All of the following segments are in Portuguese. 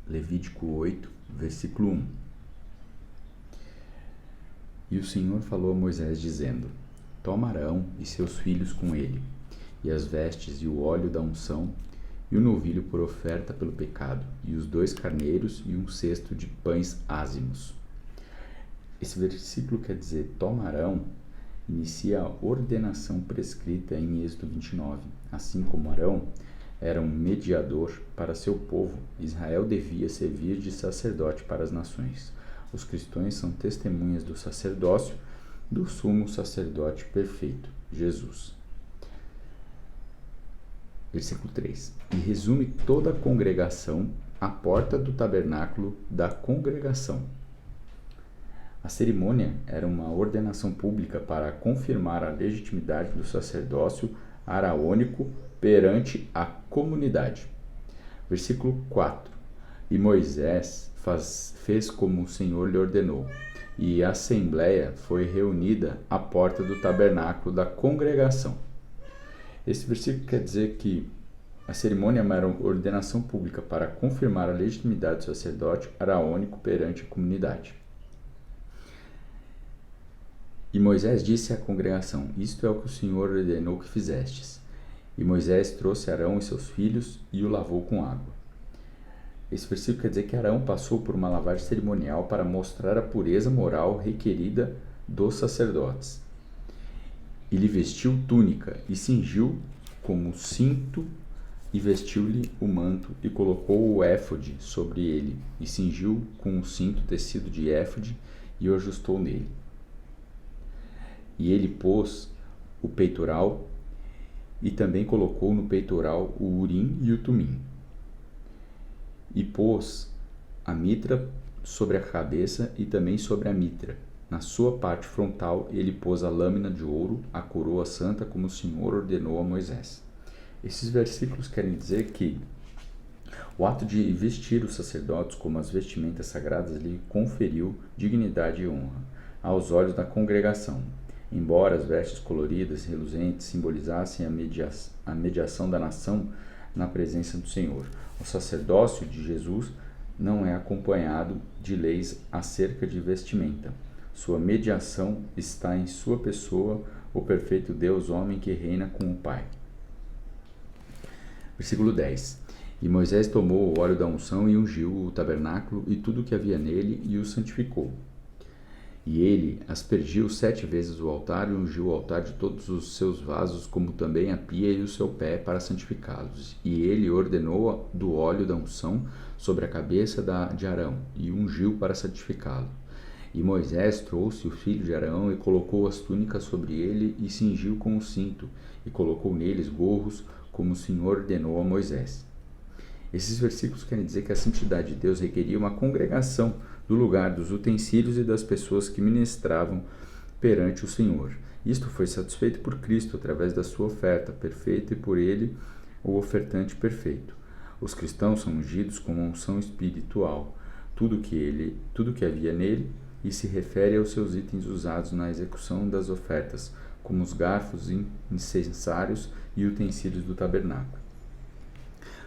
Levítico 8, versículo 1. E o Senhor falou a Moisés, dizendo: Toma Arão e seus filhos com ele, e as vestes e o óleo da unção, e o novilho por oferta pelo pecado, e os 2 carneiros e um cesto de pães ázimos. Esse versículo quer dizer, toma Arão, inicia a ordenação prescrita em Êxodo 29. Assim como Arão era um mediador para seu povo, Israel devia servir de sacerdote para as nações. Os cristãos são testemunhas do sacerdócio do sumo sacerdote perfeito, Jesus. Versículo 3. E resume toda a congregação à porta do tabernáculo da congregação. A cerimônia era uma ordenação pública para confirmar a legitimidade do sacerdócio araônico perante a comunidade. Versículo 4. E Moisés fez como o Senhor lhe ordenou, e a assembleia foi reunida à porta do tabernáculo da congregação. Esse versículo quer dizer que a cerimônia é uma ordenação pública para confirmar a legitimidade do sacerdote araônico perante a comunidade. E Moisés disse à congregação: Isto é o que o Senhor ordenou que fizestes. E Moisés trouxe Arão e seus filhos e o lavou com água. Esse versículo quer dizer que Arão passou por uma lavagem cerimonial para mostrar a pureza moral requerida dos sacerdotes. E lhe vestiu túnica e cingiu como cinto e vestiu-lhe o manto e colocou o éfode sobre ele e cingiu com o cinto tecido de éfode e o ajustou nele. E ele pôs o peitoral e também colocou no peitoral o urim e o tumim. E pôs a mitra sobre a cabeça e também sobre a mitra. Na sua parte frontal ele pôs a lâmina de ouro, a coroa santa, como o Senhor ordenou a Moisés. Esses versículos querem dizer que o ato de vestir os sacerdotes como as vestimentas sagradas lhe conferiu dignidade e honra aos olhos da congregação. Embora as vestes coloridas e reluzentes simbolizassem a mediação da nação na presença do Senhor, o sacerdócio de Jesus não é acompanhado de leis acerca de vestimenta. Sua mediação está em sua pessoa, o perfeito Deus homem que reina com o Pai. Versículo 10. E Moisés tomou o óleo da unção e ungiu o tabernáculo e tudo o que havia nele e o santificou. E ele aspergiu 7 vezes o altar e ungiu o altar de todos os seus vasos, como também a pia e o seu pé, para santificá-los. E ele ordenou do óleo da unção sobre a cabeça de Arão, e ungiu para santificá-lo. E Moisés trouxe o filho de Arão e colocou as túnicas sobre ele e cingiu com o cinto, e colocou neles gorros, como o Senhor ordenou a Moisés. Esses versículos querem dizer que a santidade de Deus requeria uma congregação do lugar dos utensílios e das pessoas que ministravam perante o Senhor. Isto foi satisfeito por Cristo através da sua oferta perfeita e por ele o ofertante perfeito. Os cristãos são ungidos com uma unção espiritual, tudo que havia nele, e se refere aos seus itens usados na execução das ofertas, como os garfos, incensários e utensílios do tabernáculo.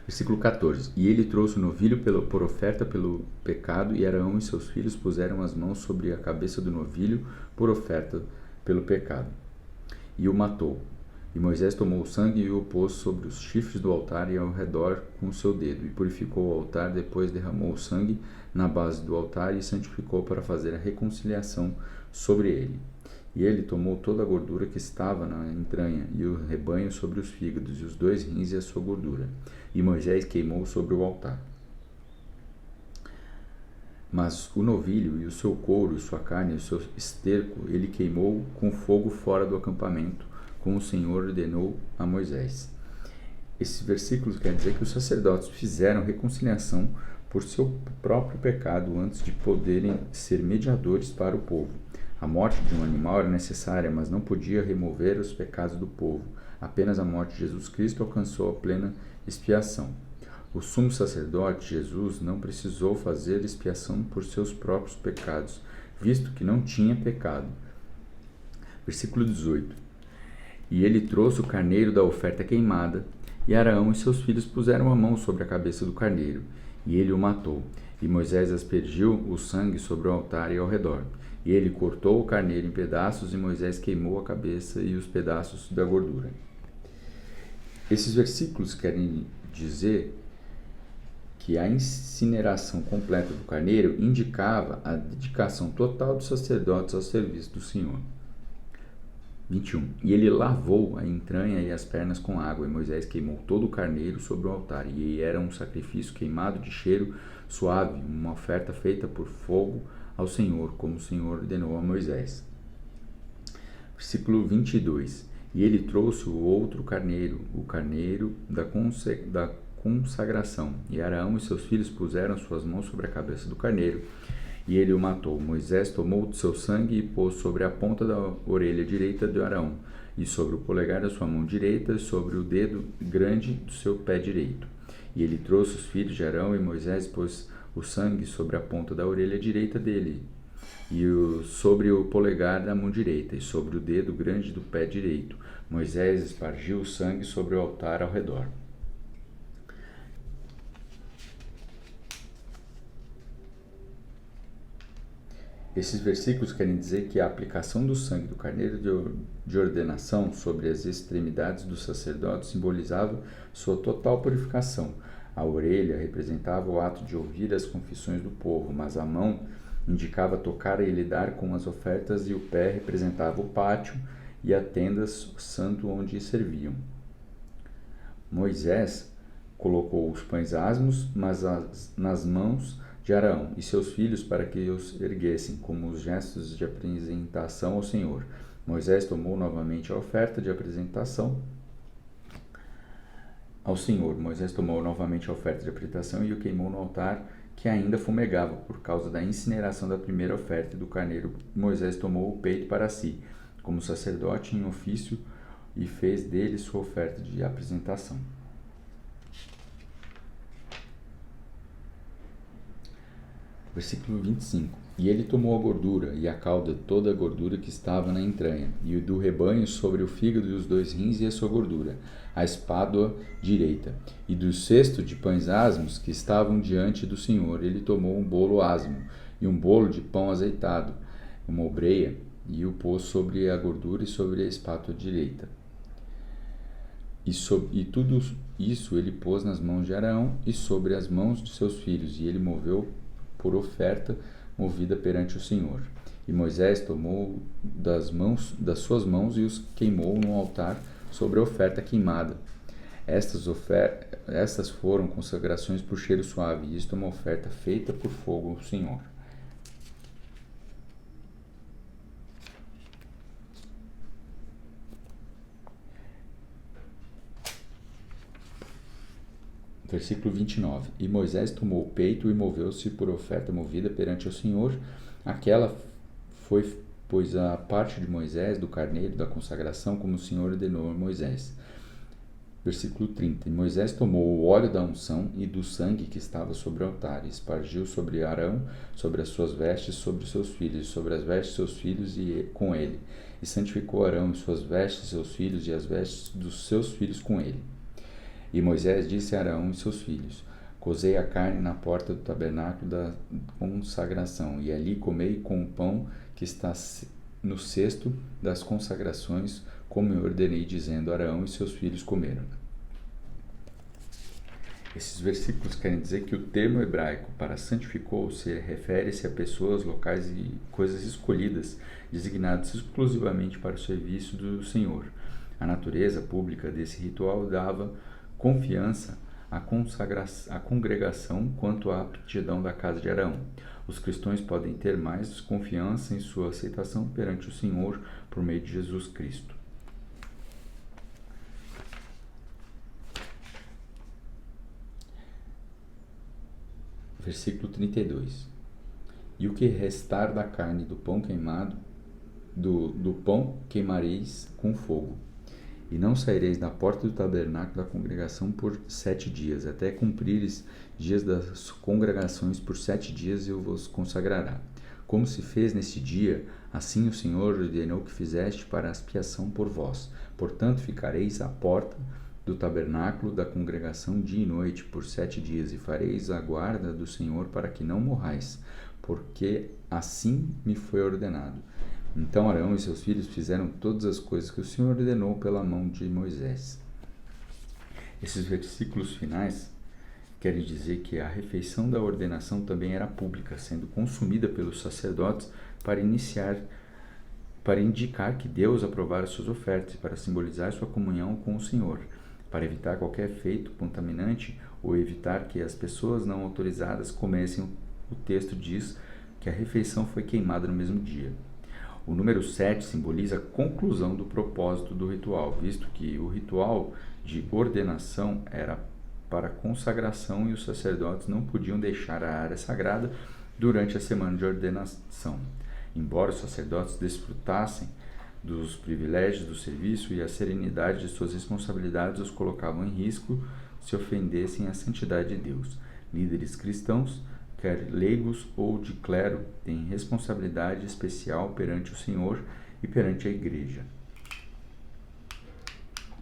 Versículo 14. E ele trouxe o novilho por oferta pelo pecado, e Arão e seus filhos puseram as mãos sobre a cabeça do novilho por oferta pelo pecado, e o matou. E Moisés tomou o sangue e o pôs sobre os chifres do altar e ao redor com o seu dedo, e purificou o altar, depois derramou o sangue na base do altar e santificou para fazer a reconciliação sobre ele. E ele tomou toda a gordura que estava na entranha, e o rebanho sobre os fígados, e os 2 rins e a sua gordura. E Moisés queimou sobre o altar. Mas o novilho, e o seu couro, e sua carne, e o seu esterco, ele queimou com fogo fora do acampamento, como o Senhor ordenou a Moisés. Esses versículos querem dizer que os sacerdotes fizeram reconciliação por seu próprio pecado antes de poderem ser mediadores para o povo. A morte de um animal era necessária, mas não podia remover os pecados do povo. Apenas a morte de Jesus Cristo alcançou a plena expiação. O sumo sacerdote, Jesus, não precisou fazer expiação por seus próprios pecados, visto que não tinha pecado. Versículo 18. E ele trouxe o carneiro da oferta queimada, e Arão e seus filhos puseram a mão sobre a cabeça do carneiro, e ele o matou. E Moisés aspergiu o sangue sobre o altar e ao redor. E ele cortou o carneiro em pedaços, e Moisés queimou a cabeça e os pedaços da gordura. Esses versículos querem dizer que a incineração completa do carneiro indicava a dedicação total dos sacerdotes ao serviço do Senhor. 21. E ele lavou a entranha e as pernas com água, e Moisés queimou todo o carneiro sobre o altar, e era um sacrifício queimado de cheiro suave, uma oferta feita por fogo ao Senhor, como o Senhor ordenou a Moisés. Versículo 22. E ele trouxe o outro carneiro, o carneiro da consagração, e Arão e seus filhos puseram suas mãos sobre a cabeça do carneiro, e ele o matou. Moisés tomou do seu sangue e pôs sobre a ponta da orelha direita de Arão, e sobre o polegar da sua mão direita, e sobre o dedo grande do seu pé direito. E ele trouxe os filhos de Arão, e Moisés pôs o sangue sobre a ponta da orelha direita dele, e sobre o polegar da mão direita, e sobre o dedo grande do pé direito. Moisés espargiu o sangue sobre o altar ao redor. Esses versículos querem dizer que a aplicação do sangue do carneiro de ordenação sobre as extremidades do sacerdote simbolizava sua total purificação. A orelha representava o ato de ouvir as confissões do povo, mas a mão indicava tocar e lidar com as ofertas, e o pé representava o pátio e a tenda santo onde serviam. Moisés colocou os pães asmos nas mãos de Arão e seus filhos para que os erguessem, como os gestos de apresentação ao Senhor. Moisés tomou novamente a oferta de apresentação ao Senhor. Moisés tomou novamente a oferta de apresentação e o queimou no altar, que ainda fumegava por causa da incineração da primeira oferta do carneiro. Moisés tomou o peito para si, como sacerdote em ofício, e fez dele sua oferta de apresentação. Versículo 25. E ele tomou a gordura e a cauda, toda a gordura que estava na entranha, e o do rebanho sobre o fígado e os 2 rins e a sua gordura, a espádua direita. E do cesto de pães asmos que estavam diante do Senhor, ele tomou um bolo asmo, e um bolo de pão azeitado, uma obreia, e o pôs sobre a gordura e sobre a espádua direita. E tudo isso ele pôs nas mãos de Arão e sobre as mãos de seus filhos, e ele moveu por oferta movida perante o Senhor. E Moisés tomou das suas mãos e os queimou no altar sobre a oferta queimada. Estas foram consagrações por cheiro suave, e isto é uma oferta feita por fogo ao Senhor. Versículo 29. E Moisés tomou o peito e moveu-se por oferta movida perante o Senhor. Aquela foi, pois, a parte de Moisés, do carneiro, da consagração, como o Senhor ordenou a Moisés. Versículo 30. E Moisés tomou o óleo da unção e do sangue que estava sobre o altar, e espargiu sobre Arão, sobre as suas vestes, sobre os seus filhos, sobre as vestes de seus filhos e com ele. E santificou Arão e suas vestes, seus filhos, e as vestes dos seus filhos com ele. E Moisés disse a Arão e seus filhos: Cozei a carne na porta do tabernáculo da consagração, e ali comei com o pão que está no cesto das consagrações, como eu ordenei, dizendo: Arão e seus filhos comeram. Esses versículos querem dizer que o termo hebraico para santificou-se refere-se a pessoas, locais e coisas escolhidas, designadas exclusivamente para o serviço do Senhor. A natureza pública desse ritual dava confiança à congregação quanto à aptidão da casa de Arão. Os cristãos podem ter mais confiança em sua aceitação perante o Senhor por meio de Jesus Cristo. Versículo 32. E o que restar da carne do pão queimado, do pão queimareis com fogo. E não saireis da porta do tabernáculo da congregação por 7 dias, até cumprires dias das congregações por 7 dias, eu vos consagrará. Como se fez neste dia, assim o Senhor ordenou que fizeste para a expiação por vós. Portanto, ficareis à porta do tabernáculo da congregação dia e noite por 7 dias, e fareis a guarda do Senhor para que não morrais, porque assim me foi ordenado. Então Arão e seus filhos fizeram todas as coisas que o Senhor ordenou pela mão de Moisés. Esses versículos finais querem dizer que a refeição da ordenação também era pública, sendo consumida pelos sacerdotes para indicar que Deus aprovara suas ofertas e para simbolizar sua comunhão com o Senhor, para evitar qualquer efeito contaminante ou evitar que as pessoas não autorizadas comessem. O texto diz que a refeição foi queimada no mesmo dia. O número 7 simboliza a conclusão do propósito do ritual, visto que o ritual de ordenação era para consagração e os sacerdotes não podiam deixar a área sagrada durante a semana de ordenação. Embora os sacerdotes desfrutassem dos privilégios do serviço e a serenidade de suas responsabilidades os colocavam em risco se ofendessem a santidade de Deus. Líderes cristãos, quer leigos ou de clero, têm responsabilidade especial perante o Senhor e perante a Igreja.